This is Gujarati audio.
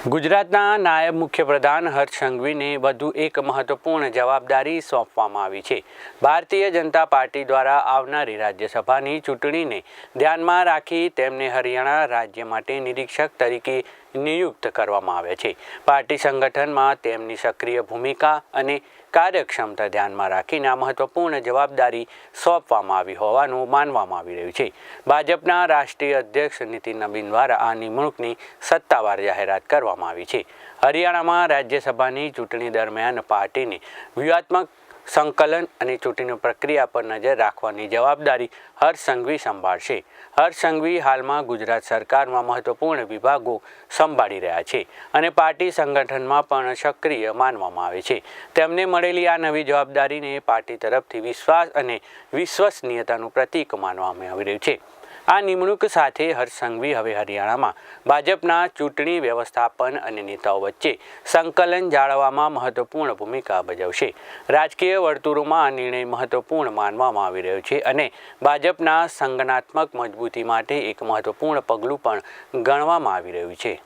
ગુજરાતના નાયબ મુખ્યપ્રધાન હર્ષ સંઘવીને વધુ એક મહત્વપૂર્ણ જવાબદારી સોંપવામાં આવી છે। ભારતીય જનતા પાર્ટી દ્વારા આવનારી રાજ્યસભાની ચૂંટણીને ધ્યાનમાં રાખી તેમને હરિયાણા રાજ્ય માટે નિરીક્ષક તરીકે નિયુક્ત કરવામાં આવ્યા છે। પાર્ટી સંગઠનમાં તેમની સક્રિય ભૂમિકા અને કાર્યક્ષમતા ધ્યાનમાં રાખીને આ મહત્વપૂર્ણ જવાબદારી સોંપવામાં આવી હોવાનું માનવામાં આવી રહ્યું છે। ભાજપના રાષ્ટ્રીય અધ્યક્ષ નીતિન નબીન દ્વારા આ નિમણૂકની સત્તાવાર જાહેરાત કરવામાં આવી છે। હરિયાણામાં રાજ્યસભાની ચૂંટણી દરમિયાન પાર્ટીની વ્યૂહાત્મક સંકલન અને ચૂંટણી પ્રક્રિયા પર નજર રાખવાની જવાબદારી હર્ષ સંઘવી સંભાળશે। હર્ષ સંઘવી હાલમાં ગુજરાત સરકારમાં મહત્વપૂર્ણ વિભાગો સંભાળી રહ્યા છે અને પાર્ટી સંગઠનમાં પણ સક્રિય માનવામાં આવે છે। તેમને મળેલી આ નવી જવાબદારીને પાર્ટી તરફથી વિશ્વાસ અને વિશ્વસનીયતાનું પ્રતીક માનવામાં આવી રહ્યું છે। આ નિમણૂક સાથે હર્ષ સંઘવી હવે હરિયાણામાં ભાજપના ચૂંટણી વ્યવસ્થાપન અને નેતાઓ વચ્ચે સંકલન જાળવવામાં મહત્વપૂર્ણ ભૂમિકા ભજવશે। રાજકીય વર્તુળોમાં આ નિર્ણય મહત્વપૂર્ણ માનવામાં આવી રહ્યો છે અને ભાજપના સંગઠનાત્મક મજબૂતી માટે એક મહત્વપૂર્ણ પગલું પણ ગણવામાં આવી રહ્યું છે।